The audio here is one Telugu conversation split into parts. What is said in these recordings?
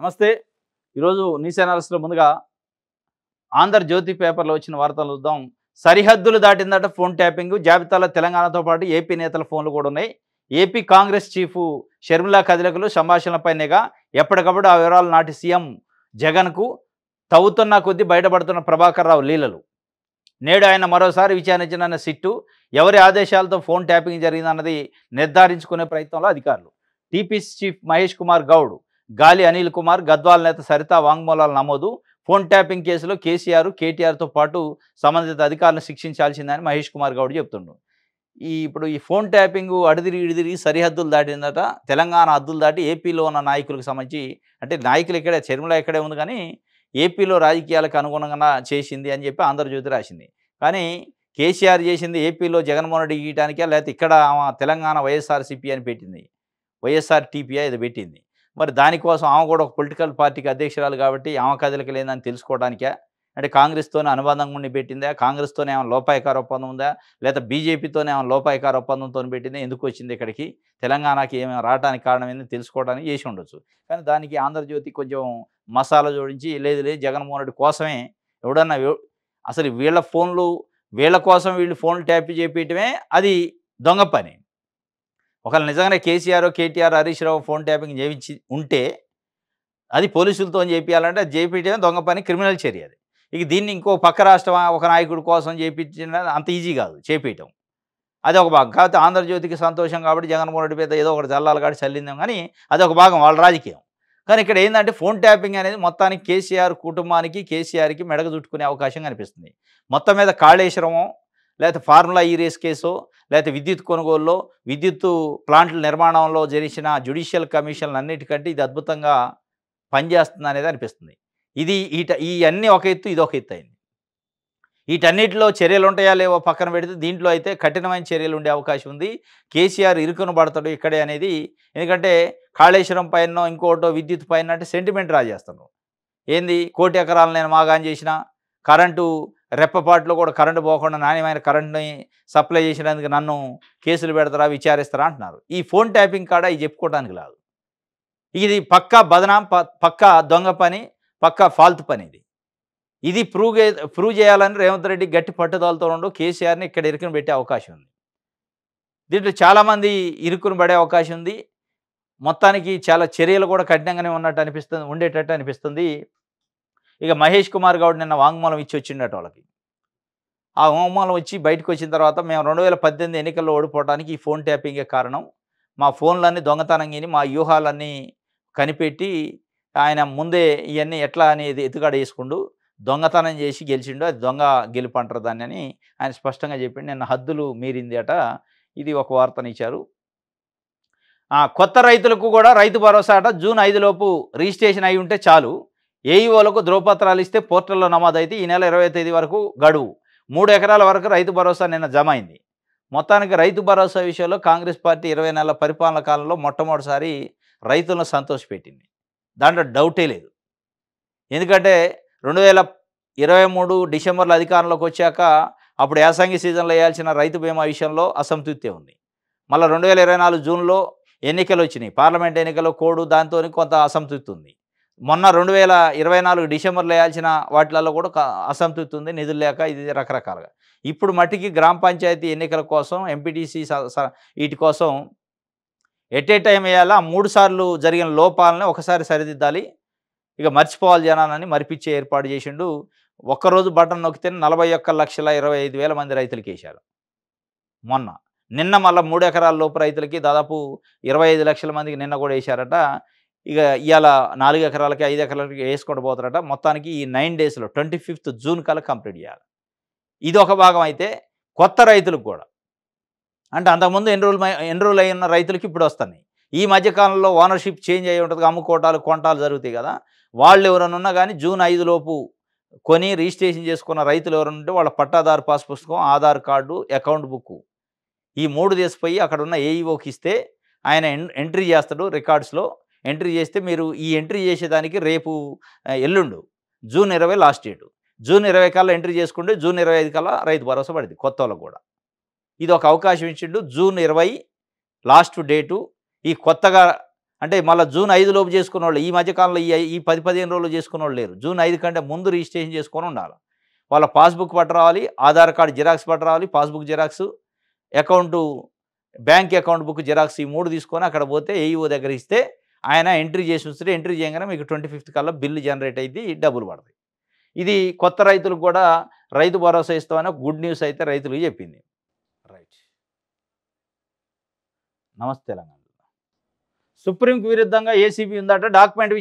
నమస్తే. ఈరోజు న్యూస్ ఛానల్స్‌లో ముందుగా ఆంధ్రజ్యోతి పేపర్‌లో వచ్చిన వార్తలు చూద్దాం. సరిహద్దులు దాటిందట ఫోన్ ట్యాపింగు. జాబితాలో తెలంగాణతో పాటు ఏపీ నేతల ఫోన్లు కూడా ఉన్నాయి. ఏపీ కాంగ్రెస్ చీఫ్ షర్మిలా కదలికలు, సంభాషణలపై నిఘా. ఎప్పటికప్పుడు ఆ వివరాలు నాటి సీఎం జగన్‌కు తవ్వుతున్న కొద్దీ బయటపడుతున్న ప్రభాకర్ రావు లీలలు. నేడు ఆయన మరోసారి విచారించనున్న సిట్టు ఎవరి ఆదేశాలతో ఫోన్ ట్యాపింగ్ జరిగిందన్నది నిర్ధారించుకునే ప్రయత్నంలో అధికారులు. టీపీసీ చీఫ్ మహేష్ కుమార్ గౌడ్, గాలి అనిల్ కుమార్, గద్వాల నేత సరిత వాంగ్మూలాలు నమోదు. ఫోన్ ట్యాపింగ్ కేసులో కేసీఆర్, కేటీఆర్తో పాటు సంబంధిత అధికారులను శిక్షించాల్సిందని మహేష్ కుమార్ గౌడ్ చెప్తుండు. ఇప్పుడు ఈ ఫోన్ ట్యాపింగ్ అడిదిరిగి సరిహద్దులు దాటిందట. తెలంగాణ హద్దులు దాటి ఏపీలో ఉన్న నాయకులకు సంబంధించి, అంటే నాయకులు ఇక్కడే, షర్మిల ఇక్కడే ఉంది కానీ ఏపీలో రాజకీయాలకు అనుగుణంగా చేసింది అని చెప్పి ఆంధ్రజ్యోతి రాసింది. కానీ కేసీఆర్ చేసింది ఏపీలో జగన్మోహన్ రెడ్డి గీయటానికే, లేకపోతే ఇక్కడ తెలంగాణ వైఎస్ఆర్సీపీ అని పెట్టింది, వైఎస్ఆర్ టీపీఐ ఇది పెట్టింది. మరి దానికోసం ఆమె కూడా ఒక పొలిటికల్ పార్టీకి అధ్యక్షురాలు కాబట్టి ఆమె కదలిక లేదని తెలుసుకోవడానికే, అంటే కాంగ్రెస్తోనే అనుబంధంగా ఉండి పెట్టిందా, కాంగ్రెస్తోనే ఏమైనా లోపాయకార ఒప్పందం ఉందా, లేదా బీజేపీతోనే ఏమైనా లోపాయకార ఒప్పందంతో పెట్టిందా, ఎందుకు వచ్చింది ఇక్కడికి, తెలంగాణకి ఏమైనా రావడానికి కారణం ఏంది తెలుసుకోవడానికి చేసి ఉండొచ్చు. కానీ దానికి ఆంధ్రజ్యోతి కొంచెం మసాలా జోడించి లేదు జగన్మోహన్ రెడ్డి కోసమే ఎవడన్నా అసలు వీళ్ళ ఫోన్లు వీళ్ళ కోసం వీళ్ళు ఫోన్లు ట్యాప్ చేపించడమే అది దొంగ పని. ఒకవేళ నిజంగానే కేసీఆర్, కేటీఆర్, హరీష్ రావు ఫోన్ ట్యాపింగ్ చేయించి ఉంటే అది పోలీసులతో చేయించాలంటే అది చేయించడమే దొంగ పని, క్రిమినల్ చర్య అది. ఇక దీన్ని ఇంకో పక్క రాష్ట్రం ఒక నాయకుడి కోసం చేయించిన అంత ఈజీ కాదు చేపించడం. అది ఒక భాగం. కాకపోతే ఆంధ్రజ్యోతికి సంతోషం కాబట్టి జగన్మోహన్ రెడ్డి మీద ఏదో ఒకటి జల్లాలు కాడి చల్లిందాం, కానీ అది ఒక భాగం వాళ్ళ రాజకీయం. కానీ ఇక్కడ ఏంటంటే ఫోన్ ట్యాపింగ్ అనేది మొత్తానికి కేసీఆర్ కుటుంబానికి, కేసీఆర్కి మెడగ చుట్టుకునే అవకాశం కనిపిస్తుంది. మొత్తం మీద కాళేశ్వరమో, లేకపోతే ఫార్ములా ఈ రేస్ కేసో, లేకపోతే విద్యుత్ కొనుగోలులో, విద్యుత్తు ప్లాంట్ల నిర్మాణంలో జరిసిన జ్యుడిషియల్ కమిషన్లు అన్నిటికంటే ఇది అద్భుతంగా పనిచేస్తుంది అనేది అనిపిస్తుంది. ఇది ఈ అన్నీ ఒక ఎత్తు, ఇది ఒక ఎత్తు అయింది. వీటన్నిటిలో చర్యలు ఉంటాయా లేవో పక్కన పెడితే దీంట్లో అయితే కఠినమైన చర్యలు ఉండే అవకాశం ఉంది. కేసీఆర్ ఇరుకును పడతాడు ఇక్కడే అనేది. ఎందుకంటే కాళేశ్వరం పైన ఇంకోటో విద్యుత్ పైన అంటే సెంటిమెంట్ రాజేస్తాను. ఏంది 1 కోటి ఎకరాలు నేను మాగాన్ చేసిన, కరెంటు రెప్పపాటులో కూడా కరెంటు పోకుండా నాణ్యమైన కరెంటుని సప్లై చేసినందుకు నన్ను కేసులు పెడతారా, విచారిస్తారా అంటున్నారు. ఈ ఫోన్ ట్యాపింగ్ కాడ ఇది చెప్పుకోవడానికి లేదు. ఇది పక్కా బదనాం, పక్కా దొంగ పని, పక్కా ఫాల్తు పని. ఇది ప్రూవ్ చేయాలని రేవంత్ రెడ్డి గట్టి పట్టుదలతో ఉండు కేసీఆర్ని ఇక్కడ ఇరుకుని పెట్టే అవకాశం ఉంది. దీంట్లో చాలామంది ఇరుకుని పడే అవకాశం ఉంది. మొత్తానికి చాలా చర్యలు కూడా కఠినంగానే ఉండేటట్టు అనిపిస్తుంది. ఇక మహేష్ కుమార్ గౌడ్ నిన్న వాంగ్మూలం ఇచ్చి వచ్చిండట వాళ్ళకి. ఆ వాంగ్మూలం ఇచ్చి బయటకు వచ్చిన తర్వాత మేము 2018 ఎన్నికల్లో ఓడిపోవడానికి ఈ ఫోన్ ట్యాపింగే కారణం, మా ఫోన్లన్నీ దొంగతనంగిని, మా వ్యూహాలన్నీ కనిపెట్టి ఆయన ముందే ఇవన్నీ ఎట్లా అనేది ఎత్తుగాడ వేసుకుండు, దొంగతనం చేసి గెలిచిండు, అది దొంగ గెలుపు అంటారు దాన్ని అని ఆయన స్పష్టంగా చెప్పిండు. నిన్న హద్దులు మీరింది అట. ఇది ఒక వార్తనిచ్చారు. కొత్త రైతులకు కూడా రైతు భరోసా అట. జూన్ 5 లోపు రిజిస్ట్రేషన్ అయి ఉంటే చాలు. ఏఈఓలకు ధ్రువపత్రాలు ఇస్తే పోర్టల్లో నమోదైతే ఈ నెల 20వ తేదీ వరకు గడువు. 3 ఎకరాల వరకు రైతు భరోసా నిన్న జమ అయింది. మొత్తానికి రైతు భరోసా విషయంలో కాంగ్రెస్ పార్టీ 20 నెలల పరిపాలన కాలంలో మొట్టమొదటిసారి రైతులను సంతోషపెట్టింది. దాంట్లో డౌటే లేదు. ఎందుకంటే 2023 డిసెంబర్లో అధికారంలోకి వచ్చాక అప్పుడు యాసంగి సీజన్లో వేయాల్సిన రైతు బీమా విషయంలో అసంతృప్తి ఉంది. మళ్ళీ 2024 జూన్లో ఎన్నికలు వచ్చినాయి, పార్లమెంట్ ఎన్నికలు కోడ్, దాంతో కొంత అసంతృప్తి ఉంది. మొన్న 2024 డిసెంబర్లో వేయాల్సిన వాటిలలో కూడా అసంతృప్తి ఉంది, నిధులు లేక, ఇది రకరకాలుగా. ఇప్పుడు మట్టికి గ్రామ పంచాయతీ ఎన్నికల కోసం, ఎంపీటీసీ వీటి కోసం ఎట్ ఏ టైం వేయాలా, 3 సార్లు జరిగిన లోపాలని ఒకసారి సరిదిద్దాలి. ఇక మర్చిపోవాలి జనాలని మరిపించే ఏర్పాటు చేసిండు. ఒక్కరోజు బటన్ నొక్కితే 41,25,000 మంది రైతులకి వేశారు మొన్న. నిన్న మళ్ళీ 3 ఎకరాల లోపు రైతులకి దాదాపు 25 లక్షల మందికి నిన్న కూడా వేశారట. ఇక ఇవాళ 4 ఎకరాలకి 5 ఎకరాలకి వేసుకుంటూ పోతారట. మొత్తానికి ఈ 9 డేస్లో 25th జూన్ కల్లా కంప్లీట్ చేయాలి. ఇది ఒక భాగం. అయితే కొత్త రైతులకు కూడా, అంటే అంతకుముందు ఎన్రోల్ అయిన రైతులకి ఇప్పుడు వస్తున్నాయి. ఈ మధ్యకాలంలో ఓనర్షిప్ చేంజ్ అయ్యి ఉంటుంది, అమ్ముకోటాలు కొంటాలు జరుగుతాయి కదా. వాళ్ళు ఎవరైనా ఉన్నా కానీ జూన్ 5 లోపు కొని రిజిస్ట్రేషన్ చేసుకున్న రైతులు ఎవరైనా ఉంటే వాళ్ళ పట్టాదారు పాస్ పుస్తకం, ఆధార్ కార్డు, అకౌంట్ బుక్, ఈ 3 తీసుకుపోయి అక్కడ ఉన్న ఏఈఓకి ఇస్తే ఆయన ఎంట్రీ చేస్తాడు. రికార్డ్స్లో ఎంట్రీ చేస్తే మీరు ఈ ఎంట్రీ చేసేదానికి రేపు ఎల్లుండు జూన్ 20 లాస్ట్ డేటు. జూన్ 20 కల్లా ఎంట్రీ చేసుకుంటే జూన్ 25 కల్లా రైతు భరోసా పడింది కొత్త వాళ్ళకు కూడా. ఇది ఒక అవకాశం ఇచ్చిండు. June 20 last date. ఈ కొత్తగా అంటే మళ్ళీ జూన్ 5 లోపు చేసుకున్న వాళ్ళు ఈ మధ్యకాలంలో ఈ 10-15 రోజులు చేసుకున్న వాళ్ళు లేరు. జూన్ 5 కంటే ముందు రిజిస్ట్రేషన్ చేసుకొని ఉండాలి. వాళ్ళ పాస్బుక్ పట్ట రావాలి, ఆధార్ కార్డు జిరాక్స్ పట్ట రావాలి, passbook xerox, account bank account book xerox ఈ 3 తీసుకొని అక్కడ పోతే ఏఈఓ దగ్గర ఇస్తే ఆయన ఎంట్రీ చేసి ఉంచితే ఎంట్రీ చేయగానే మీకు 25th కల్లా బిల్లు జనరేట్ అయ్యి డబ్బులు పడతాయి. ఇది కొత్త రైతులకు కూడా రైతు భరోసా ఇస్తామని ఒక గుడ్ న్యూస్ అయితే రైతులకు చెప్పింది. రైట్. నమస్తే తెలంగాణ. సుప్రీంకు విరుద్ధంగా ఏసీబీ ఉందట. డాక్యుమెంట్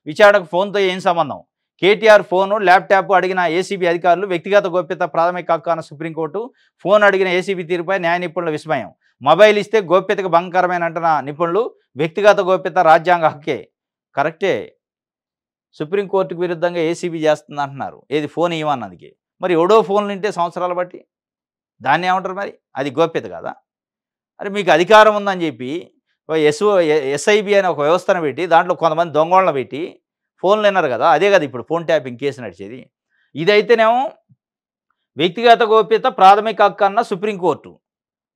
విచారణకు ఫోన్తో ఏం సంబంధం? కేటీఆర్ ఫోను, ల్యాప్టాప్ అడిగిన ఏసీబీ అధికారులు వ్యక్తిగత గోప్యత ప్రాథమిక హక్కు అన్న సుప్రీంకోర్టు. ఫోన్ అడిగిన ఏసీబీ తీరుపై న్యాయ నిపుణుల విస్మయం. మొబైల్ ఇస్తే గోప్యతకు భంగకరమైన అంటున్న నిపుణులు. వ్యక్తిగత గోప్యత రాజ్యాంగ హక్కే. కరెక్టే. సుప్రీంకోర్టుకు విరుద్ధంగా ఏసీబీ చేస్తుంది అంటున్నారు. ఏది ఫోన్ ఇవ్వన్నదికి. మరి ఎవడో ఫోన్లు వింటే సంవత్సరాలు బట్టి దాన్ని ఏమంటారు మరి? అది గోప్యత కాదా? అరే మీకు అధికారం ఉందని చెప్పి ఎస్ఐబి అనే ఒక వ్యవస్థను పెట్టి దాంట్లో కొంతమంది దొంగోళ్ళని పెట్టి ఫోన్లు విన్నారు కదా, అదే కదా ఇప్పుడు ఫోన్ ట్యాపింగ్ కేసు నడిచేది. ఇదైతేనేమో వ్యక్తిగత గోప్యత ప్రాథమిక హక్కు అన్న సుప్రీంకోర్టు.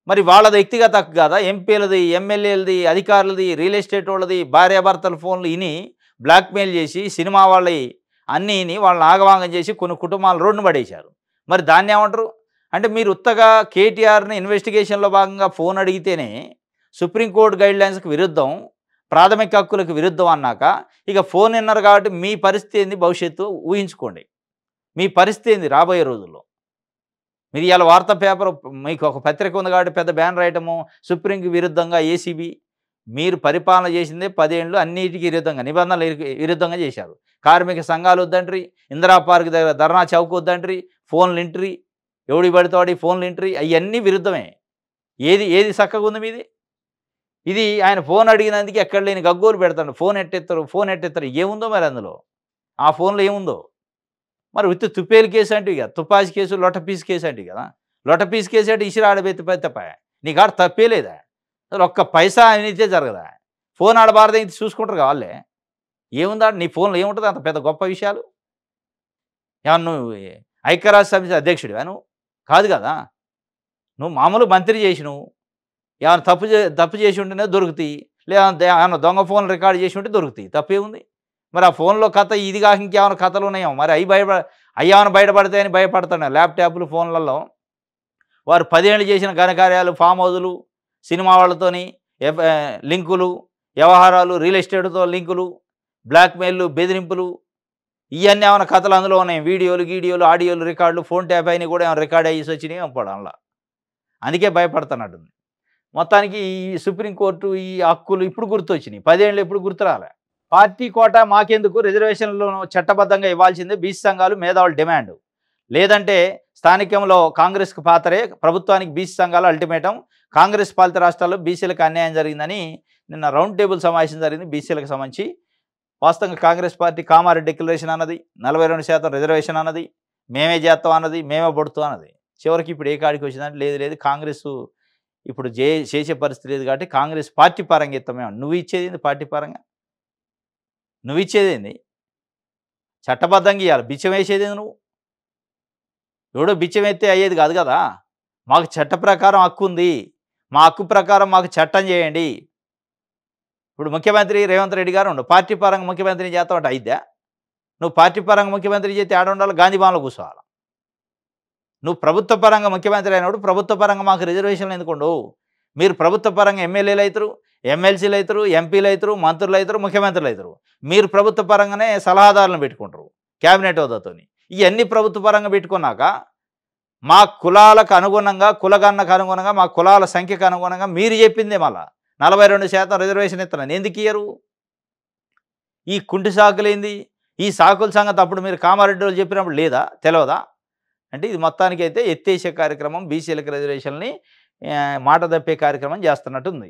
మరి వాళ్ళది వ్యక్తిగత హక్కు కాదా? ఎంపీలది, ఎమ్మెల్యేలది, అధికారులది, రియల్ ఎస్టేట్ వాళ్ళది భార్యాభర్తల ఫోన్లు ఇని బ్లాక్మెయిల్ చేసి సినిమా వాళ్ళవి అన్నీ ఇని వాళ్ళని ఆగవాంగం చేసి కొన్ని కుటుంబాలు రోడ్డును పడేశారు. మరి దాన్ని ఏమంటారు? అంటే మీరు ఉత్తగా కేటీఆర్ని ఇన్వెస్టిగేషన్లో భాగంగా ఫోన్ అడిగితేనే సుప్రీంకోర్టు గైడ్లైన్స్కి విరుద్ధం, ప్రాథమిక హక్కులకు విరుద్ధం అన్నాక ఇక ఫోన్ విన్నారు కాబట్టి మీ పరిస్థితి ఏంది? భవిష్యత్తు ఊహించుకోండి. మీ పరిస్థితి ఏంది రాబోయే రోజుల్లో? మీరు ఇవాళ వార్తా పేపర్ మీకు ఒక పత్రిక ఉంది కాబట్టి పెద్ద బ్యానర్ ఐటము సుప్రీంకి విరుద్ధంగా ఏసీబీ. మీరు పరిపాలన చేసిందే 10 ఏళ్ళు అన్నిటికీ విరుద్ధంగా, నిబంధనలు విరుద్ధంగా చేశారు. కార్మిక సంఘాలు వద్దంట్రీ, ఇందిరా పార్క్ దగ్గర ధర్నా చౌక్ వద్దంట్రీ, ఫోన్లు ఇంట్రీ, ఎవడి పడితేవాడి ఫోన్లు ఇంట్రీ, అవన్నీ విరుద్ధమే. ఏది చక్కగా ఉంది మీది? ఇది ఆయన ఫోన్ అడిగినందుకు ఎక్కడ లేని గగ్గోలు పెడతాడు. ఫోన్ ఎట్టెత్తారు ఏముందో మరి అందులో? ఆ ఫోన్లో ఏముందో? మరి ఉత్తి తుప్పేలు కేసు అంటే ఇక తుపాసి కేసు, లొట్టపీసు కేసు అంటే కదా. లొట్టపీసు కేసు అంటే ఇసిరి ఆడబెత్తి తప్ప నీ కాడ తప్పేలేదా? అసలు ఒక్క పైసా అవినీతే జరగదా? ఫోన్ ఆడబారదని చూసుకుంటారు కదా వాళ్ళే. ఏముందా నీ ఫోన్లో ఏముంటుంది అంత పెద్ద గొప్ప విషయాలు? ఏమన్నా నువ్వు ఐక్యరాజ్య సమితి అధ్యక్షుడివా? నువ్వు కాదు కదా. నువ్వు మామూలు మంత్రి చేసి నువ్వు ఏమైనా తప్పు చేసి ఉంటేనే దొరుకుతాయి, లేదా ఏమన్నా దొంగ ఫోన్లు రికార్డు చేసి ఉంటే దొరుకుతాయి. తప్పేముంది? మరి ఆ ఫోన్లో కథ ఇది కాక ఇంకేమైనా కథలు ఉన్నాయో మరి అయ్యేమైనా బయటపడతాయని భయపడుతున్నాయి. ల్యాప్టాప్లు, ఫోన్లలో వారు 10 ఏళ్ళు చేసిన ఘనకార్యాలు, ఫామ్ హౌజులు, సినిమా వాళ్ళతోని లింకులు, వ్యవహారాలు, రియల్ ఎస్టేట్తో లింకులు, బ్లాక్మెయిల్లు, బెదిరింపులు, ఇవన్నీ ఏమైనా కథలు అందులో ఉన్నాయి. వీడియోలు, ఆడియోలు, రికార్డులు, ఫోన్ ట్యాప్ అయినా కూడా ఏమైనా రికార్డ్ అయ్యేసి వచ్చినాయి అప్పుడు అందులో. అందుకే భయపడుతున్నట్టుంది. మొత్తానికి ఈ సుప్రీంకోర్టు ఈ హక్కులు ఇప్పుడు గుర్తొచ్చినాయి. 10 ఏళ్ళు ఎప్పుడు గుర్తురాలే. పార్టీ కోటా మాకెందుకు, రిజర్వేషన్లను చట్టబద్ధంగా ఇవ్వాల్సిందే బీసీ సంఘాలు, మేధావుల డిమాండ్. లేదంటే స్థానికంలో కాంగ్రెస్కు పాతరే, ప్రభుత్వానికి బీసీ సంఘాలు అల్టిమేటం. కాంగ్రెస్ పాలిత రాష్ట్రాల్లో బీసీలకు అన్యాయం జరిగిందని నిన్న రౌండ్ టేబుల్ సమావేశం జరిగింది బీసీలకు సంబంధించి. వాస్తవంగా కాంగ్రెస్ పార్టీ కామారెడ్డి డిక్లరేషన్ అన్నది, 42% రిజర్వేషన్ అన్నది, మేమే చేస్తాం అన్నది, మేమే పడుతాం అన్నది. చివరికి ఇప్పుడు ఏ కాడికి వచ్చిందంటే లేదు కాంగ్రెస్ ఇప్పుడు చేసే పరిస్థితి లేదు కాబట్టి కాంగ్రెస్ పార్టీ పరంగా ఇస్తామే. నువ్వు ఇచ్చేది ఏంది? పార్టీ పరంగా నువ్వు ఇచ్చేదేంది? చట్టబద్ధంగా ఇవ్వాలి. బిచ్చం వేసేదేంది నువ్వు? ఎవడో బిచ్చం ఎత్తే అయ్యేది కాదు కదా. మాకు చట్ట ప్రకారం హక్కు ఉంది, మా హక్కు ప్రకారం మాకు చట్టం చేయండి. ఇప్పుడు ముఖ్యమంత్రి రేవంత్ రెడ్డి గారు ఉండు, పార్టీ పరంగా ముఖ్యమంత్రిని చేస్తామంటే అయిద్దా? నువ్వు పార్టీ పరంగా ముఖ్యమంత్రి చేస్తే ఆడ ఉండాలి, గాంధీ భవన్లో కూర్చోవాలి. నువ్వు ప్రభుత్వ పరంగా ముఖ్యమంత్రి అయినప్పుడు ప్రభుత్వ పరంగా మాకు రిజర్వేషన్లు ఎందుకుండు? మీరు ప్రభుత్వ పరంగా ఎమ్మెల్యేలు అవుతారు, ఎమ్మెల్సీలు అవుతారు, ఎంపీలు అవుతారు, మంత్రులు అవుతారు, ముఖ్యమంత్రులు అవుతారు. మీరు ప్రభుత్వ పరంగానే సలహాదారులను పెట్టుకుంటారు క్యాబినెట్ హోదాతోని. ఇవన్నీ ప్రభుత్వ పరంగా పెట్టుకున్నాక మా కులాలకు అనుగుణంగా, కులగన్నకు అనుగుణంగా, మా కులాల సంఖ్యకు అనుగుణంగా మీరు చెప్పిందే మళ్ళా 42% రిజర్వేషన్ ఇస్తున్నాను. ఎందుకు ఇయ్యరు? ఈ కుంటి సాకులేంది? ఈ సాకుల సంగతి అప్పుడు మీరు కామారెడ్డి వాళ్ళు చెప్పినప్పుడు లేదా, తెలియదా? అంటే ఇది మొత్తానికి అయితే ఎత్తేసే కార్యక్రమం, బీసీలకు రిజర్వేషన్ని మాట తప్పే కార్యక్రమం చేస్తున్నట్టుంది.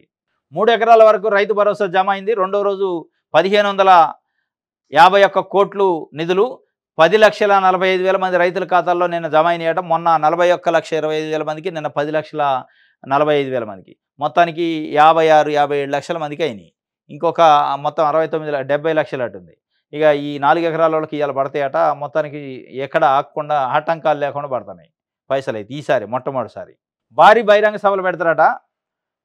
3 ఎకరాల వరకు రైతు భరోసా జమ అయింది. రెండో రోజు 1551 కోట్లు నిధులు 10,45,000 మంది రైతుల ఖాతాల్లో నిన్న జమ అయినాయట. మొన్న 41,25,000 మందికి, నిన్న 10,45,000 మందికి, మొత్తానికి 56-57 లక్షల మందికి అయినాయి. ఇంకొక మొత్తం 70 లక్షలు అటుంది. ఇక ఈ 4 ఎకరాల వాళ్ళకి ఇవాళ పడతాయట. మొత్తానికి ఎక్కడ ఆగకుండా ఆటంకాలు లేకుండా పడుతున్నాయి పైసలు అయితే ఈసారి మొట్టమొదటిసారి. భారీ బహిరంగ సభలు పెడతారట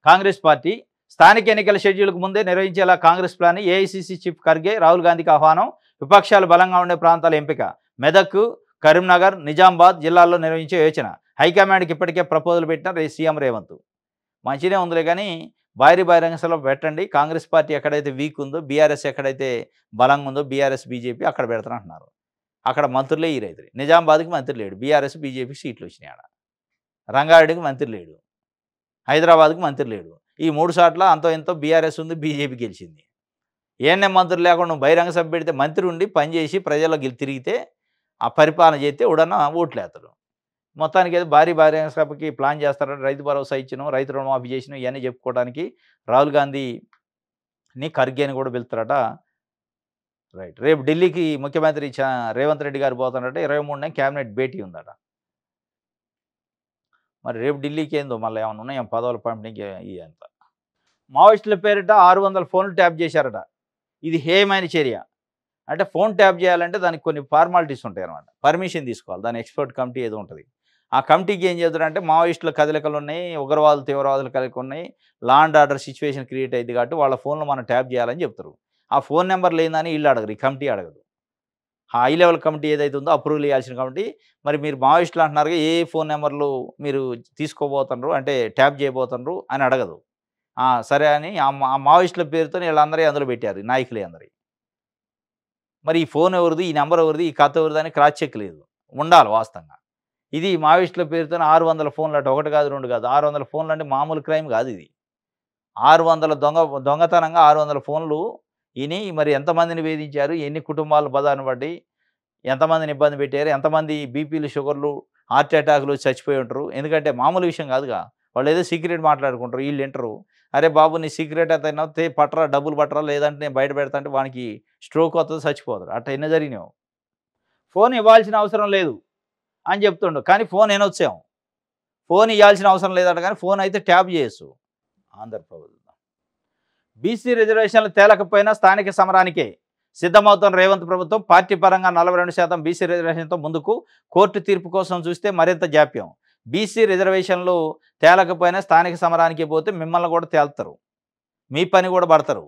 కాంగ్రెస్ పార్టీ. స్థానిక ఎన్నికల షెడ్యూల్కు ముందే నిర్వహించేలా Congress plan. AICC chief Kharge Rahul గాంధీకి ఆహ్వానం. విపక్షాలు బలంగా ఉండే ప్రాంతాల ఎంపిక. మెదక్, కరీంనగర్, నిజామాబాద్ జిల్లాల్లో నిర్వహించే యోచన. హైకమాండ్కి ఇప్పటికే ప్రపోజల్ పెట్టిన సీఎం రేవంత్. మంచినే ఉందిలే కానీ భారీ బహిరంగ సభలో పెట్టండి. కాంగ్రెస్ పార్టీ ఎక్కడైతే వీక్ ఉందో, బీఆర్ఎస్ ఎక్కడైతే బలంగా ఉందో, బీఆర్ఎస్ బీజేపీ అక్కడ పెడతానంటున్నారు. అక్కడ మంత్రులే ఈ రైతులు. నిజామాబాద్కి మంత్రి లేడు, బీఆర్ఎస్ బీజేపీ సీట్లు వచ్చినాయి. ఆడ రంగారెడ్డికి మంత్రి లేడు, హైదరాబాద్కి మంత్రి లేడు. ఈ 3 చోట్ల అంతో ఎంతో బీఆర్ఎస్ ఉంది, బీజేపీ గెలిచింది. ఏఎన్ఎం మంత్రులు లేకుండా నువ్వు బహిరంగ సభ పెడితే మంత్రి ఉండి పనిచేసి ప్రజల్లో తిరిగితే ఆ పరిపాలన చేస్తే ఉడన్న ఓట్లేస్తాడు. మొత్తానికి ఏదో భారీ బహిరంగ సభకి ప్లాన్ చేస్తారట. రైతు భరోసా ఇచ్చినాం, రైతు రుణమాఫీ చేసినాం, ఇవన్నీ చెప్పుకోవడానికి రాహుల్ గాంధీని ఖర్గేని కూడా పిలుస్తారట. రైట్. రేపు ఢిల్లీకి ముఖ్యమంత్రి రేవంత్ రెడ్డి గారు పోతారట. 23న క్యాబినెట్ భేటీ ఉందట. మరి రేపు ఢిల్లీకి ఏందో మళ్ళీ ఏమైనా ఉన్నాయో పదవుల పంపిణీకి ఇదంతా. మావోయిస్టుల పేరిట 600 ఫోన్లు ట్యాప్ చేశారట. ఇది హేయమైన చర్య. అంటే ఫోన్ ట్యాప్ చేయాలంటే దానికి కొన్ని ఫార్మాలిటీస్ ఉంటాయి అన్నమాట. పర్మిషన్ తీసుకోవాలి. దాని ఎక్స్పర్ట్ కమిటీ ఏదో ఉంటుంది. ఆ కమిటీకి ఏం చేస్తారంటే మావోయిస్టుల కదలికలు ఉన్నాయి, ఉగ్రవాదులు తీవ్రవాదుల కదలికలు ఉన్నాయి, law and order situation create అయింది కాబట్టి వాళ్ళ ఫోన్లు మనం ట్యాప్ చేయాలని చెప్తారు. ఆ ఫోన్ నెంబర్ లేదని వీళ్ళు అడగరు, ఈ కమిటీ అడగదు. హై లెవెల్ కమిటీ ఏదైతే ఉందో అప్రూవల్ ఇవ్వాల్సిన కమిటీ. మరి మీరు మావోయిస్టులు అంటున్నారు, ఏ ఫోన్ నెంబర్లు మీరు తీసుకోబోతున్నారు అంటే ట్యాప్ చేయబోతున్నారు అని అడగదు. సరే అని ఆ మావోయిస్టుల పేరుతో వీళ్ళందరూ అందులో పెట్టారు, నాయకులే అందరి. మరి ఈ ఫోన్ ఎవరిది, ఈ నెంబర్ ఎవరిది, ఈ కథ ఎవరిది అని క్రాస్ చెక్ లేదు, ఉండాలి వాస్తవంగా. ఇది మావోయిస్టుల పేరుతో 600 ఫోన్లు అంటే 1 కాదు 2 కాదు 600 ఫోన్లు అంటే మామూలు క్రైమ్ కాదు ఇది. 600 దొంగతనంగా 600 ఫోన్లు ఇని మరి ఎంతమందిని వేధించారు, ఎన్ని కుటుంబాలు బదాన పడి ఎంతమందిని ఇబ్బంది పెట్టారు, ఎంతమంది బీపీలు, షుగర్లు, హార్ట్ అటాక్లు చచ్చిపోయి ఉంటారు. ఎందుకంటే మామూలు విషయం కాదుగా. వాళ్ళు ఏదో సీక్రెట్ మాట్లాడుకుంటారు, వీళ్ళు వింటారు. అరే బాబు నీ సీక్రెట్ అయితే పట్టరా, డబ్బులు పట్టరా, లేదంటే నేను బయట పెడతా అంటే వానికి స్ట్రోక్ వస్తుంది, చచ్చిపోతారు. అట్లా ఎన్నో జరిగినావు. ఫోన్ ఇవ్వాల్సిన అవసరం లేదు అని చెప్తుండు, కానీ ఫోన్ వినొచ్చాము. ఫోన్ ఇవ్వాల్సిన అవసరం లేదట, కానీ ఫోన్ అయితే ట్యాప్ చేయొచ్చు. ఆంధ్రప్రదేశ్ బీసీ రిజర్వేషన్లు తేలకపోయినా స్థానిక సమరానికే సిద్ధమవుతున్న రేవంత్ ప్రభుత్వం. పార్టీ పరంగా 42% బీసీ రిజర్వేషన్తో ముందుకు. కోర్టు తీర్పు కోసం చూస్తే మరింత జాప్యం. బీసీ రిజర్వేషన్లు తేలకపోయినా స్థానిక సమరానికి పోతే మిమ్మల్ని కూడా తేల్తారు, మీ పని కూడా పడతారు.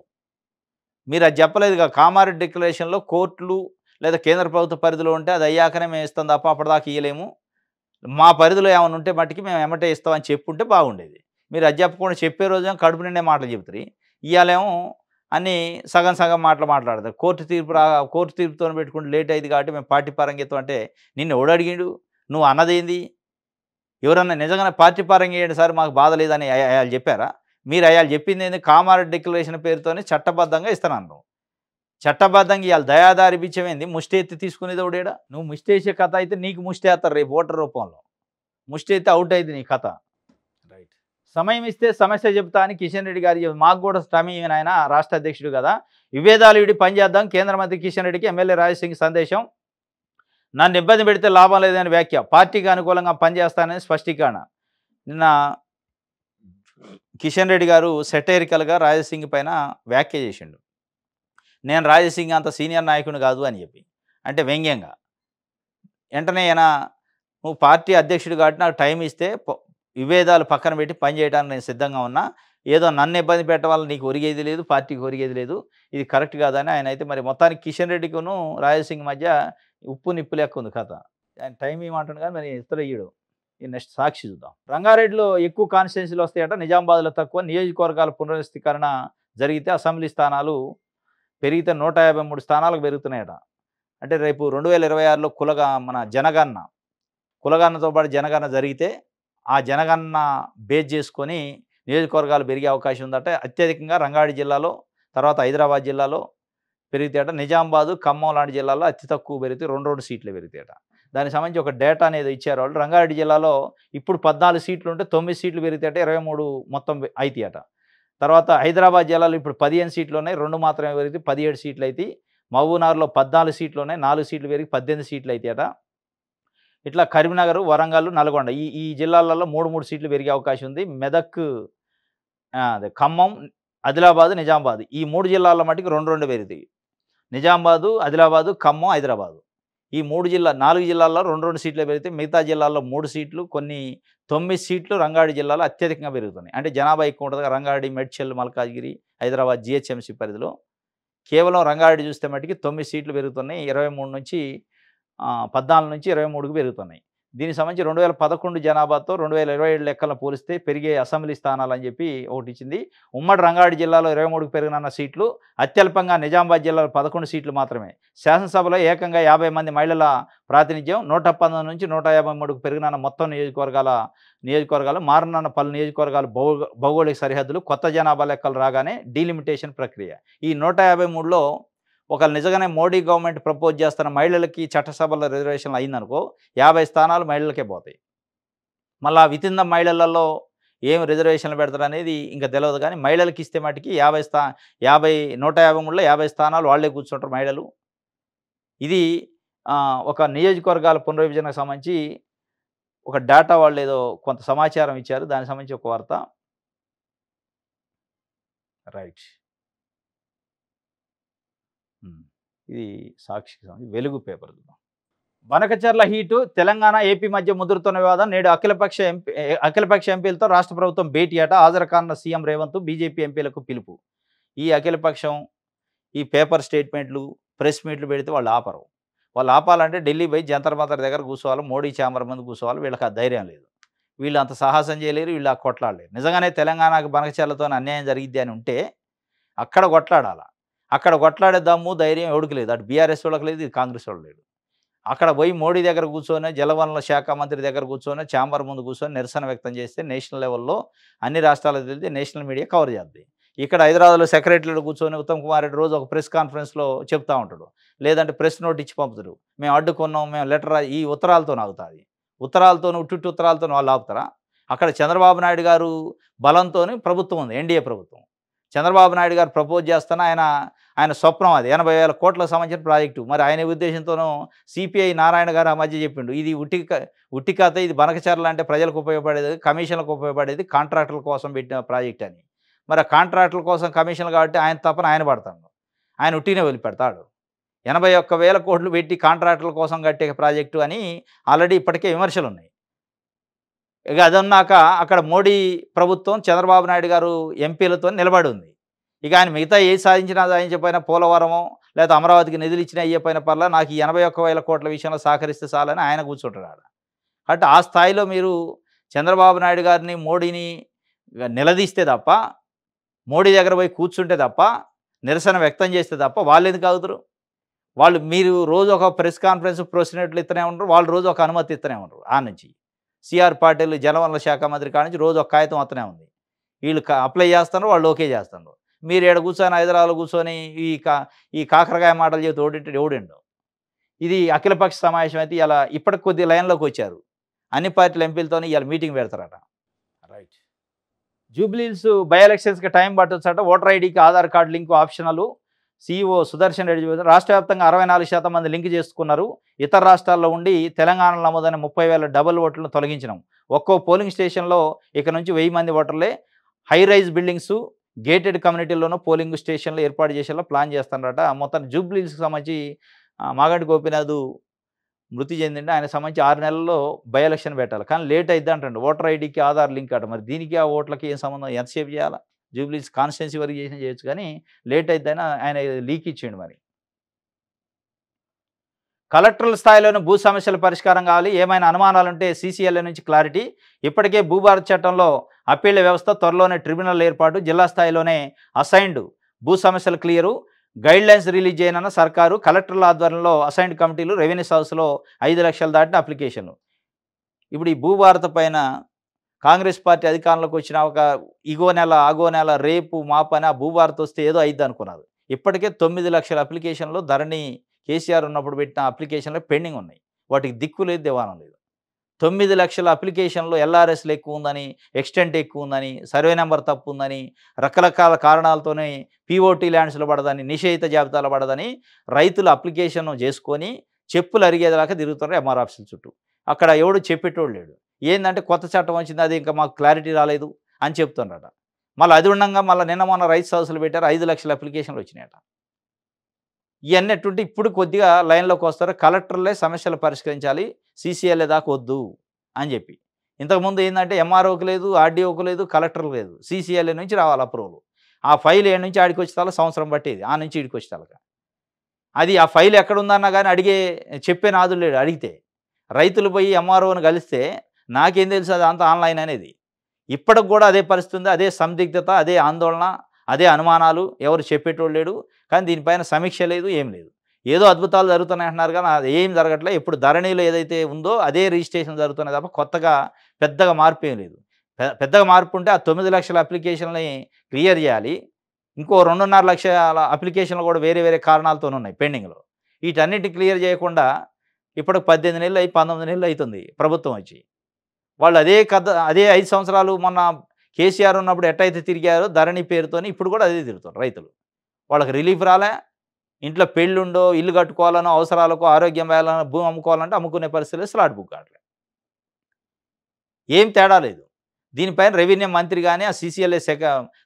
మీరు అది చెప్పలేదుగా, కామారెడ్డి డిక్లరేషన్లో కోర్టులు లేదా కేంద్ర ప్రభుత్వ పరిధిలో ఉంటే అది అయ్యాకనే మేము ఇస్తాం తప్ప అప్పటిదాకా ఇవ్వలేము, మా పరిధిలో ఏమైనా ఉంటే మట్టికి మేము ఎమ్మటే ఇస్తామని చెప్పుంటే బాగుండేది. మీరు అది చెప్పకుండా చెప్పే రోజు కడుపు నిండే మాటలు చెప్తారు, ఇవాళేమో అన్నీ సగం సగం మాట్లాడతారు. కోర్టు తీర్పుతో పెట్టుకుంటే లేట్ అయింది కాబట్టి మేము పార్టీ పరంగా ఇస్తాం అంటే నిన్ను ఎవడు అడిగాడు, నువ్వు అన్నదేంది? ఎవరన్నా నిజంగానే పార్టీ పరంగా ఇవ్వండి సార్ మాకు బాధ లేదని అయాలు చెప్పారా? మీరు అయాలు చెప్పింది ఏంది? కామారెడ్డి డిక్లరేషన్ పేరుతోనే చట్టబద్ధంగా ఇస్తానన్నావు. చట్టబద్ధంగా ఇవాళ దయాదారి బిచ్చమైంది, ముష్టి ఎత్తి తీసుకునేది ఒకడేడా? నువ్వు ముష్టి వేసే కథ అయితే నీకు ముష్టి వేస్తారు రేపు ఓటర్ రూపంలో. ముష్టి అయితే అవుట్ అయింది నీ కథ. రైట్. సమయం ఇస్తే సమస్య చెబుతా అని కిషన్ రెడ్డి గారు, మాకు కూడా సమయం, ఆయన రాష్ట్ర అధ్యక్షుడు కదా, విభేదాలు విడి పనిచేద్దాం. కేంద్ర మంత్రి కిషన్ రెడ్డికి ఎమ్మెల్యే రాజసింగ్ సందేశం. నన్ను ఇబ్బంది పెడితే లాభం లేదని వ్యాఖ్య. పార్టీకి అనుకూలంగా పనిచేస్తానని స్పష్టీకరణ. నిన్న కిషన్ రెడ్డి గారు సెటైరికల్గా రాజసింగ్ పైన వ్యాఖ్య చేసిండు. నేను రాజసింగ్ అంత సీనియర్ నాయకుడు కాదు అని చెప్పి, అంటే వ్యంగ్యంగా. వెంటనే ఆయన, నువ్వు పార్టీ అధ్యక్షుడు కాబట్టి నాకు టైం ఇస్తే విభేదాలు పక్కన పెట్టి పనిచేయడానికి నేను సిద్ధంగా ఉన్నా, ఏదో నన్ను ఇబ్బంది పెట్టడం వల్ల నీకు ఒరిగేది లేదు, పార్టీకి ఒరిగేది లేదు, ఇది కరెక్ట్ కాదని ఆయన అయితే మరి మొత్తానికి కిషన్ రెడ్డికును రాజసింగ్ మధ్య ఉప్పు నిప్పు లెక్క ఉంది కథ. ఆయన టైం ఏమంటాడు కానీ మరి ఇతర ఇయ్యడు. ఈ నెక్స్ట్ సాక్షి చూద్దాం. రంగారెడ్డిలో ఎక్కువ కాన్స్టిట్యున్సీలు వస్తాయట, నిజామాబాద్లో తక్కువ. నియోజకవర్గాల పునర్వ్యవస్థీకరణ జరిగితే అసెంబ్లీ స్థానాలు పెరిగితే 153 స్థానాలకు పెరుగుతున్నాయట. అంటే రేపు 2026లో మన కులగన్నతో పాటు జనగణన జరిగితే ఆ జనగణన బేస్ చేసుకొని నియోజకవర్గాలు పెరిగే అవకాశం ఉందట. అత్యధికంగా రంగారెడ్డి జిల్లాలో, తర్వాత హైదరాబాద్ జిల్లాలో పెరుగుతాయట. నిజామాబాదు, ఖమ్మం లాంటి జిల్లాలో అతి తక్కువ పెరిగితే 2 సీట్లు పెరుగుతాయట. దానికి సంబంధించి ఒక డేటా అనేది ఇచ్చారు వాళ్ళు. రంగారెడ్డి జిల్లాలో ఇప్పుడు 14 సీట్లు ఉంటే 9 సీట్లు పెరుగుతాయట, 23 మొత్తం అవుతాయట. తర్వాత హైదరాబాద్ జిల్లాలో ఇప్పుడు 15 సీట్లు ఉన్నాయి, 2 మాత్రమే పెరిగితే 17 సీట్లు అవుతాయి. మహబూబ్నగర్లో 14 సీట్లు ఉన్నాయి, 4 సీట్లు పెరిగి 18 సీట్లు అవుతాయట. ఇట్లా కరీంనగర్, వరంగల్, నల్గొండ ఈ జిల్లాలలో 3 సీట్లు పెరిగే అవకాశం ఉంది. మెదక్, ఖమ్మం, ఆదిలాబాదు, నిజామాబాద్ ఈ 3 జిల్లాల మటుకు 2 పెరుగుతాయి. నిజామాబాదు, ఆదిలాబాదు, ఖమ్మం, హైదరాబాదు ఈ 4 జిల్లాల్లో 2 సీట్లే పెరిగితే మిగతా జిల్లాల్లో 3 సీట్లు, కొన్ని 9 సీట్లు రంగారెడ్డి జిల్లాలో అత్యధికంగా పెరుగుతున్నాయి. అంటే జనాభా ఎక్కువ ఉంటదిగా రంగారెడ్డి, మేడ్చల్, మల్కాజ్గిరి, హైదరాబాద్ జీహెచ్ఎంసీ పరిధిలో. కేవలం రంగారెడ్డి చూస్తే మటికి 9 సీట్లు పెరుగుతున్నాయి. 23 నుంచి 14 నుంచి 23కి పెరుగుతున్నాయి. దీనికి సంబంధించి 2011 జనాభాతో 2027 లెక్కలను పోలిస్తే పెరిగే అసెంబ్లీ స్థానాలని చెప్పి ఒకటిచ్చింది. ఉమ్మడి రంగారెడ్డి జిల్లాలో 23కి పెరిగినన్న సీట్లు, అత్యల్పంగా నిజామాబాద్ జిల్లాలో 11 సీట్లు మాత్రమే. శాసనసభలో ఏకంగా 50 మంది మహిళల ప్రాతినిధ్యం, 119 నుంచి 153కు పెరిగినన్న మొత్తం నియోజకవర్గాలు మారనున్న పలు నియోజకవర్గాలు భౌగోళిక సరిహద్దులు కొత్త జనాభా లెక్కలు రాగానే డీలిమిటేషన్ ప్రక్రియ. ఈ 153లో ఒకవేళ నిజంగానే మోడీ గవర్నమెంట్ ప్రపోజ్ చేస్తున్న మహిళలకి చట్టసభలో రిజర్వేషన్లు అయిందనుకో 50 స్థానాలు మహిళలకే పోతాయి. మళ్ళీ వితిన్ ద మహిళలలో ఏం రిజర్వేషన్లు పెడతారనేది ఇంకా తెలియదు. కానీ మహిళలకి ఇస్తే మటుకి 153లో 50 స్థానాలు వాళ్ళే కూర్చుంటారు మహిళలు. ఇది ఒక నియోజకవర్గాల పునర్విభజనకు సంబంధించి ఒక డేటా వాళ్ళు ఏదో కొంత సమాచారం ఇచ్చారు. దానికి సంబంధించి ఒక వార్త. రైట్. ఇది సాక్షికి సంబంధించి వెలుగు paper. Banakacherla heat, Telangana AP మధ్య ముదురుతున్న వివాదం. నేడు అఖిలపక్ష ఎంపీలతో రాష్ట్ర ప్రభుత్వం భేటీ అట. హాజరు కానున్న సీఎం రేవంత్, బీజేపీ ఎంపీలకు పిలుపు. ఈ అఖిలపక్షం ఈ పేపర్ స్టేట్మెంట్లు, ప్రెస్ మీట్లు పెడితే వాళ్ళు ఆపరు. వాళ్ళు ఆపాలంటే ఢిల్లీ పోయి జంతర్ మంతర్ దగ్గర కూర్చోవాలి, మోడీ ఛాంబర్ ముందు కూర్చోవాలి. వీళ్ళకి ఆ ధైర్యం లేదు. వీళ్ళు అంత సాహసం చేయలేరు, వీళ్ళు ఆ కొట్లాడలేరు. నిజంగానే తెలంగాణకు బనకచర్లతో అన్యాయం జరిగిద్ది అని ఉంటే అక్కడ కొట్లాడాల. అక్కడ కొట్లాడే దమ్ము, ధైర్యం ఎవడికి లేదు. అటు బీఆర్ఎస్ వాళ్ళకి లేదు, ఇది కాంగ్రెస్ వాళ్ళు లేదు. అక్కడ పోయి మోడీ దగ్గర కూర్చొని, జలవనరుల శాఖ మంత్రి దగ్గర కూర్చొని, ఛాంబర్ ముందు కూర్చొని నిరసన వ్యక్తం చేస్తే నేషనల్ లెవెల్లో అన్ని రాష్ట్రాలకు తెలిస్తే నేషనల్ మీడియా కవర్ చేద్ది. ఇక్కడ హైదరాబాద్లో సెక్రటరీలో కూర్చొని ఉత్తమ్ కుమార్ రెడ్డి రోజు ఒక ప్రెస్ కాన్ఫరెన్స్లో చెప్తా ఉంటాడు. లేదంటే ప్రెస్ నోట్ ఇచ్చి పంపుతారు. మేము అడ్డుకున్నాం, మేము లెటర్ ఈ ఉత్తరాలతో ఆగుతుంది. ఉత్తరాలతోనూ ఉట్టుట్టు ఉత్తరాలతో వాళ్ళు ఆపుతారా? అక్కడ చంద్రబాబు నాయుడు గారు బలంతో ప్రభుత్వం ఉంది, ఎన్డీఏ ప్రభుత్వం. చంద్రబాబు నాయుడు గారు ప్రపోజ్ చేస్తున్న ఆయన స్వప్నం అది 80,000 కోట్లకు సంబంధించిన ప్రాజెక్టు. మరి ఆయన ఉద్దేశంతోనూ సిపిఐ నారాయణ గారు ఆ మధ్య చెప్పిండు, ఇది ఉట్టి కథ, ఇది బనకచర్ల అంటే ప్రజలకు ఉపయోగపడేది, కమిషన్లకు ఉపయోగపడేది, కాంట్రాక్టుల కోసం పెట్టిన ప్రాజెక్ట్ అని. మరి ఆ కాంట్రాక్టుల కోసం కమిషన్లు కాబట్టి ఆయన తప్పన ఆయన పడతాడు. ఆయన ఉట్టినే వదిలిపెడతాడు. 81,000 కోట్లు పెట్టి కాంట్రాక్టుల కోసం కట్టే ప్రాజెక్టు అని ఆల్రెడీ ఇప్పటికే విమర్శలు ఉన్నాయి. ఇక అదన్నాక అక్కడ మోడీ ప్రభుత్వం చంద్రబాబు నాయుడు గారు ఎంపీలతో నిలబడి ఉంది. ఇక ఆయన మిగతా ఏది సాధించకపోయినా పోలవరమో లేదా అమరావతికి నిధులు ఇచ్చినా ఇయ్యపోయిన పర్లా, నాకు ఈ 81,000 కోట్ల విషయంలో సహకరిస్తే చాలని ఆయన కూర్చుంటాడు. అంటే ఆ స్థాయిలో మీరు చంద్రబాబు నాయుడు గారిని, మోడీని నిలదీస్తే తప్ప, మోడీ దగ్గర పోయి కూర్చుంటే తప్ప, నిరసన వ్యక్తం చేస్తే తప్ప వాళ్ళు ఎందుకు అవుతారు? మీరు రోజు ఒక ప్రెస్ కాన్ఫరెన్స్ ప్రెసిడెంట్లు ఇస్తూనే ఉంటారు, వాళ్ళు రోజు ఒక అనుమతి ఇస్తూనే ఉంటారు. ఆ నుంచి సిఆర్ పాటిల్ జలవనరుల శాఖ మంత్రి కాడ నుంచి రోజు ఒక కాగితం వస్తూనే ఉంది. వీళ్ళు అప్లై చేస్తున్నారు, వాళ్ళు ఓకే చేస్తున్నారు. మీరు ఇక్కడ కూర్చొని హైదరాబాద్లో కూర్చొని ఈ కాకరకాయ మాటలు చెబుతూ ఎవడిండు. ఇది అఖిలపక్ష సమావేశం అయితే ఇలా ఇప్పటికి కొద్ది లైన్లోకి వచ్చారు. అన్ని పార్టీల ఎంపీలతో ఇవాళ మీటింగ్ పెడతారట. రైట్. జూబ్లీహిల్స్ బై ఎలక్షన్స్కి టైం పట్టొచ్చట. ఓటర్ ఐడికి Aadhaar card link optional. CEO Sudarshan Reddy చెబుతారు. రాష్ట్ర వ్యాప్తంగా 64% మంది లింక్ చేసుకున్నారు. ఇతర రాష్ట్రాల్లో ఉండి తెలంగాణలో నమోదైన 30,000 డబుల్ ఓట్లను తొలగించినాం. ఒక్కో పోలింగ్ స్టేషన్లో ఇక నుంచి 1000 మంది ఓటర్లే. హై రైజ్ బిల్డింగ్స్, గేటెడ్ కమ్యూనిటీల్లోనూ పోలింగ్ స్టేషన్లు ఏర్పాటు చేసేలా ప్లాన్ చేస్తారట. మొత్తం జూబ్లీహిల్స్కి సంబంధించి మాగంటి గోపీనాథ్ మృతి చెందిండి. ఆయన సంబంధించి 6 నెలల్లో బై ఎలక్షన్ పెట్టాలి. కానీ లేట్ అయిద్ది అంటండి. ఓటర్ ఐడికి ఆధార్ లింక్ అట. మరి దీనికి ఆ ఓట్లకి ఏం సంబంధం? ఎంతసేపు చేయాలా? జూబ్లీహిల్స్ కాన్స్టిట్యున్సీ వరకు చేసినా చేయొచ్చు, కానీ లేట్ అయిద్దని ఆయన లీక్ ఇచ్చిండు. మరి కలెక్టర్ల స్థాయిలోనే భూ సమస్యల పరిష్కారం కావాలి. ఏమైనా అనుమానాలుంటే సీసీఎల్ఏ నుంచి క్లారిటీ. ఇప్పటికే భూభారత్ చట్టంలో అప్పీళ్ల వ్యవస్థ, త్వరలోనే ట్రిబ్యునల్ ఏర్పాటు. జిల్లా స్థాయిలోనే అసైన్డ్ భూ సమస్యలు క్లియరు. గైడ్లైన్స్ రిలీజ్ చేయనన్న సర్కారు. కలెక్టర్ల ఆధ్వర్యంలో అసైన్డ్ కమిటీలు. రెవెన్యూ హౌస్లో 5 లక్షలు దాటిన అప్లికేషన్లు. ఇప్పుడు ఈ భూభారత పైన కాంగ్రెస్ పార్టీ అధికారంలోకి వచ్చిన ఒక ఆగో నెల రేపు మాపని ఆ భూభారత్ వస్తే ఏదో అయిద్ది అనుకున్నారు. ఇప్పటికే 9 లక్షల అప్లికేషన్లు ధరణి కేసీఆర్ ఉన్నప్పుడు పెట్టిన అప్లికేషన్లు పెండింగ్ ఉన్నాయి. వాటికి దిక్కు లేదు, దివానం లేదు. 9 లక్షల అప్లికేషన్లు ఎల్ఆర్ఎస్లు ఎక్కువ ఉందని, ఎక్స్టెంట్ ఎక్కువ ఉందని, సర్వే నెంబర్ తప్పు ఉందని, రకరకాల కారణాలతోనే పీఓటీ ల్యాండ్స్లో పడదని, నిషేధిత జాబితాలో పడదని రైతులు అప్లికేషన్ చేసుకొని చెప్పులు అరిగేదాకా తిరుగుతున్నారు ఎంఆర్ ఆఫీసుల చుట్టూ. అక్కడ ఎవడు చెప్పేటోడు లేడు. ఏంటంటే కొత్త చట్టం వచ్చింది, అది ఇంకా మాకు క్లారిటీ రాలేదు అని చెప్తున్నారట. మళ్ళీ అది ఉండగా మళ్ళీ నిన్న మొన్న రైతు హౌస్లు పెట్టారు, 5 లక్షల అప్లికేషన్లు వచ్చినాయట. ఇవన్నీ ఎట్టుంటే ఇప్పుడు కొద్దిగా లైన్‌లోకి వస్తారు. కలెక్టర్లే సమస్యలు పరిష్కరించాలి. సీసీఎల్ఏ దాకా వద్దు అని చెప్పి. ఇంతకుముందు ఏందంటే ఎంఆర్ఓకి లేదు, ఆర్డీఓకి లేదు, కలెక్టర్‌కి లేదు. సీసీఎల్ఏ నుంచి రావాలి అప్రూవల్. ఆ ఫైల్ ఏడు నుంచి ఆడికొచ్చేతల సంవత్సరం పట్టేది. ఆ నుంచి ఈడికొచ్చేతలక. అది ఆ ఫైల్ ఎక్కడుందన్నా గాని చెప్పే నాదుడు లేడు అడిగితే. రైతులు పోయి ఎంఆర్ఓని కలిస్తే నాకేం తెలుసు అదంతా ఆన్‌లైన్ అనేది. ఇప్పటికి గూడా అదే పరిస్థితి ఉంది. అదే సందిగ్ధత, అదే ఆందోళన, అదే అనుమానాలు. ఎవరు చెప్పేటోడు లేడు. కానీ దీనిపైన సమీక్ష లేదు, ఏం లేదు. ఏదో అద్భుతాలు జరుగుతున్నాయి అంటున్నారు గానీ అది ఏం జరగట్లే. ఇప్పుడు ధరణిలో ఏదైతే ఉందో అదే రిజిస్ట్రేషన్ జరుగుతున్నాయి తప్ప కొత్తగా పెద్దగా మార్పేం లేదు. పెద్దగా మార్పు ఉంటే ఆ 9,00,000 అప్లికేషన్‌లని క్లియర్ జేయాలి. ఇంకో 2.5 లక్షల అప్లికేషన్‌లు గూడా వేరే వేరే కారణాలతోనున్నాయి పెండింగ్‌లో. వీటన్నిటిని క్లియర్ జేయకుండా ఇప్పటికి 18 నెలలు 19 నెలలు అయితుంది ప్రభుత్వం వచ్చి. వాళ్ళు అదే 5 సంవత్సరాలు మొన్న కేసీఆర్ ఉన్నప్పుడు ఎట్టయితే తిరిగారో ధరణి పేరుతోని ఇప్పుడు కూడా అదే తిరుగుతున్నారు రైతులు. వాళ్ళకి రిలీఫ్ రాలే. ఇంట్లో పెళ్ళుండో, ఇల్లు కట్టుకోవాలనో, అవసరాలకో, ఆరోగ్యం వేయాలనో, భూమి అమ్ముకోవాలంటే అమ్ముకునే పరిస్థితి లేదు. స్లాట్ బుక్ కావట్లే. ఏం తేడా లేదు. దీనిపైన రెవెన్యూ మంత్రి గాని, ఆ సీసీఎల్ఏ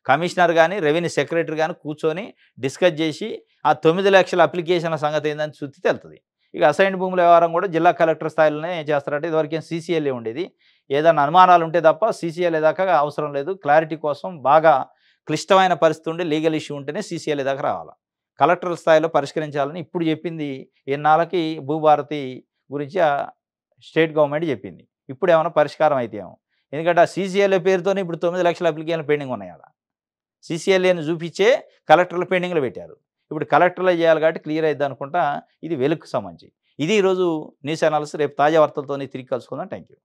కమిషనర్ గాని, రెవెన్యూ సెక్రటరీ గాని కూర్చొని డిస్కస్ చేసి ఆ 9,00,000 అప్లికేషన్ల సంగతి ఏందని చూస్తే తెలుతది. ఇక అసైన్డ్ భూముల వ్యవహారం కూడా జిల్లా కలెక్టర్ స్థాయిలోనే చేస్తారట. ఇదివరకేం సీసీఎల్ఏ ఉండేది. ఏదన్నా అనుమానాలు ఉంటే తప్ప సీసీఎల్ఏ దాకా అవసరం లేదు. క్లారిటీ కోసం బాగా క్లిష్టమైన పరిస్థితి ఉండి లీగల్ ఇష్యూ ఉంటేనే సీసీఎల్ఏ దాకా రావాల. కలెక్టర్ స్థాయిలో పరిష్కరించాలని ఇప్పుడు చెప్పింది ఇన్నాళ్ళకి భూభారతి గురించి స్టేట్ గవర్నమెంట్ చెప్పింది. ఇప్పుడేమన్నా పరిష్కారం అయితేమో. ఎందుకంటే ఆ సీసీఎల్ఏ పేరుతోనే ఇప్పుడు 9,00,000 అప్లికేషన్లు పెండింగ్ ఉన్నాయి ఆడ. సీసీఎల్ఏని చూపించే కలెక్టర్లు పెండింగ్‌లో పెట్టారు. ఇప్పుడు కలెక్టర్లే చేయాలి కాబట్టి క్లియర్ అయిద్దనుకుంటా. ఇది వెలుగుకి సంబంధించి. ఇది ఈరోజు న్యూస్ అనాలిసిస్. రేపు తాజా వార్తలతోని తిరిగి కలుసుకుందాం. Thank you.